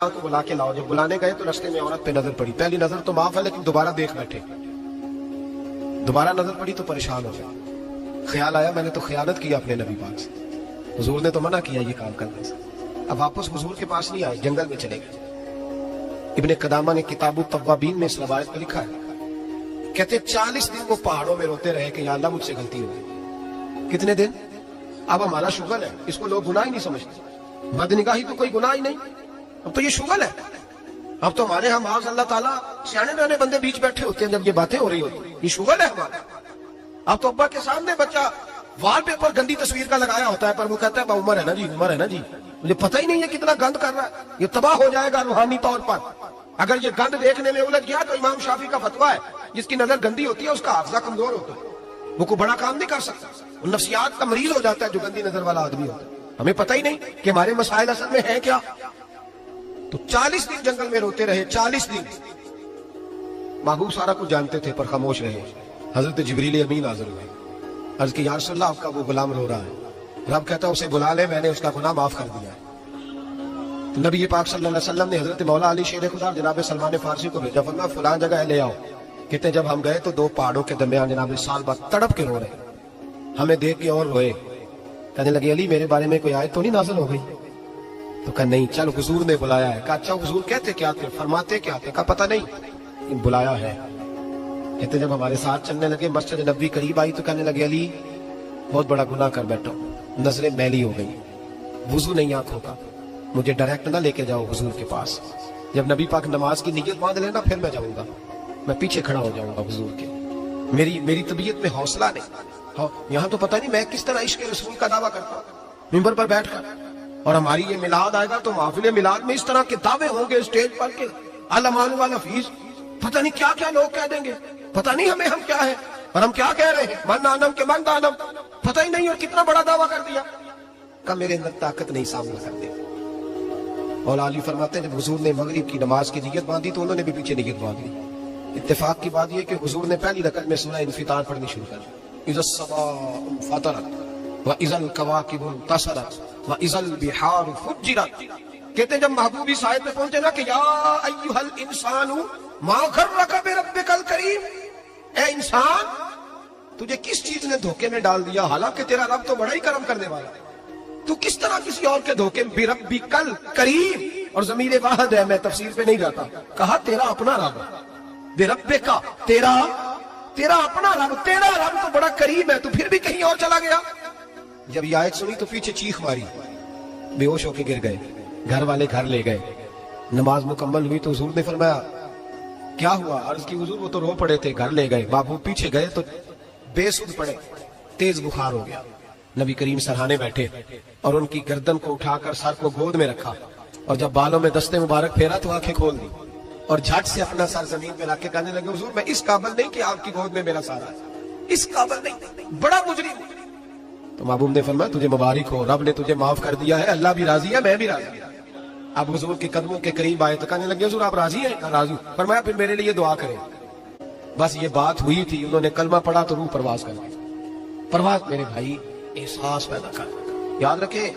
کو بلا کے لاؤ. جب بلانے گئے تو رستے میں عورت پہ نظر پڑی. پہلی نظر تو معاف ہے لیکن دوبارہ دیکھ بیٹھے. دوبارہ نظر پڑی تو پریشان ہو گئے. خیال آیا میں نے تو خیانت کی اپنے نبی پاک سے. حضور نے تو منع کیا یہ کام کرنے سے. اب واپس حضور کے پاس نہیں آئے, جنگل میں چلے گئے. ابن قدامہ نے کتاب التوابین میں اس روایت کو لکھا ہے. کہتے 40 دن وہ پہاڑوں میں روتے رہے کہ یا اللہ مجھ سے غلطی ہو گئی. کتنے دن؟ اب ہمارا شغل ہے, اس کو لوگ گناہ ہی نہیں سمجھتے. بد نگاہی تو کوئی گناہ ہی نہیں, اب تو یہ شغل ہے. اب تو ہمارے ہم معاذ اللہ تعالیٰ سیانے بیانے بندے بیچ بیٹھے ہوتے ہیں جب یہ باتیں ہو رہی ہوتی, یہ شغل ہے ہمارا. اب تو ابا کے سامنے بچہ وال پیپر گندی تصویر کا لگایا ہوتا ہے پر وہ کہتا ہے عمر ہے نا جی, عمر ہے نا جی. مجھے پتہ ہی نہیں ہے کتنا گند کر رہا ہے, یہ تباہ ہو جائے گا روحانی طور پر. اگر یہ گند دیکھنے میں الجھ گیا تو امام شافعی کا فتویٰ ہے جس کی نظر گندی ہوتی ہے اس کا حافظہ کمزور ہوتا ہے, وہ کوئی بڑا کام نہیں کر سکتا. وہ نفسیات کا مریض ہو جاتا ہے جو گندی نظر والا آدمی ہوتا ہے. ہمیں پتہ ہی نہیں کہ ہمارے مسائل اصل میں ہیں کیا. تو 40 دن جنگل میں روتے رہے, 40 دن. محبوب سارا کچھ جانتے تھے پر خاموش رہے. حضرت جبریل امین حاضر ہوئے. عرض کہ یا رسول اللہ آپ کا وہ غلام رو رہا ہے. رب کہتا ہے اسے بلا لے, میں نے اس کا گناہ معاف کر دیا ہے. تو نبی پاک صلی اللہ علیہ وسلم نے حضرت مولا علی شیر خدا جناب سلمان فارسی کو بھیجا, فرمایا فلان جگہ لے آؤ. کہتے جب ہم گئے تو 2 پہاڑوں کے درمیان جناب سال بعد تڑپ کے رو رہے. ہمیں دیکھ کے اور روئے. کہنے لگے علی میرے بارے میں کوئی آیت تو نہیں نازل ہو گئی؟ تو کہا نہیں, چل حضور نے بلایا ہے. کہا اچھا حضور کہتے کیا تھے, فرماتے کیا تھے؟ کہا پتہ نہیں, بلایا ہے. کہتے جب ہمارے ساتھ چلنے لگے مسجد نبوی قریب آئی تو کہنے لگے علی بہت بڑا گناہ کر بیٹھا ہوں, نظریں میلی ہو گئی, وضو نہیں آنکھوں کا, مجھے ڈائریکٹ نہ لے کے جاؤ حضور کے پاس. جب نبی پاک نماز کی نیت باندھ لینا پھر میں جاؤں گا, میں پیچھے کھڑا ہو جاؤں گا حضور کے. میری طبیعت میں حوصلہ نہیں. یہاں تو پتہ نہیں میں کس طرح عشق رسول کا دعویٰ کرتا ہوں ممبر پر بیٹھ کر, اور ہماری یہ میلاد آئے گا تو محفل میلاد میں اس طرح کے دعوے ہوں گے اسٹیج پر کے علمان والا فیس, پتہ نہیں کیا کیا لوگ کہہ دیں گے. پتہ نہیں ہم کیا ہے اور ہم کیا کہہ رہے ہیں, من آنم کے من دانم, پتہ ہی نہیں اور کتنا بڑا دعویٰ کر دیا. کہ میرے اندر طاقت نہیں سامنا کر دے. مولا علی فرماتے ہیں جب حضور نے مغرب کی نماز کی نیت باندھی تو انہوں نے بھی پیچھے نیت باندھ لی. اتفاق کی بات یہ کہ حضور نے پہلی رکعت میں سورہ انفطار پڑھنی شروع کر دی. اذا السماء انفطرت واذا الكواكب انتصرت واذا البحار فجرت. کہتے ہیں جب محبوبی صاحب میں پہنچے نا کہ یا ایھا الانسان ما غرک بربک الکریم, اے انسان تجھے کس چیز نے دھوکے میں ڈال دیا, حالانکہ تیرا رب تو بڑا ہی کرم کرنے والا ہے, تو کس طرح کسی اور کے دھوکے میں بربک الکریم. اور ضمیر واحد ہے, میں تفسیر پہ نہیں جاتا. کہا تیرا اپنا رب, بربک تیرا اپنا رب, تیرا رب تو بڑا قریب ہے, تو پھر بھی کہیں اور چلا گیا. جب یہ آیت سنی تو پیچھے چیخ ماری, بے ہوش ہو کے گر گئے. گھر والے گھر لے گئے. نماز مکمل ہوئی تو حضور نے فرمایا کیا ہوا؟ عرض کی حضور وہ تو رو پڑے تھے, گھر لے گئے. محبوب پیچھے گئے تو بے سود پڑے, تیز بخار ہو گیا. نبی کریم سرہانے بیٹھے اور ان کی گردن کو اٹھا کر سر کو گود میں رکھا, اور جب بالوں میں دستے مبارک پھیرا تو آنکھیں کھول دی اور جھٹ سے اپنا سر زمین میں رکھ کے کہنے لگے حضور میں اس قابل نہیں کہ آپ کی گود میں میرا سارا ہے, اس قابل نہیں, بڑا مجرم. تو محبوب نے فرمایا تجھے مبارک ہو, رب نے تجھے معاف کر دیا ہے, اللہ بھی راضی ہے, میں بھی راضی ہوں. اب حضور کے قدموں کے قریب آئے تو کہنے لگے حضور آپ راضی ہیں؟ راضی ہوں. فرمایا پھر میرے لیے دعا کریں. بس یہ بات ہوئی تھی, انہوں نے کلمہ پڑھا تو روح پرواز کر دی. پرواز میرے بھائی احساس پیدا کر. یاد رکھیں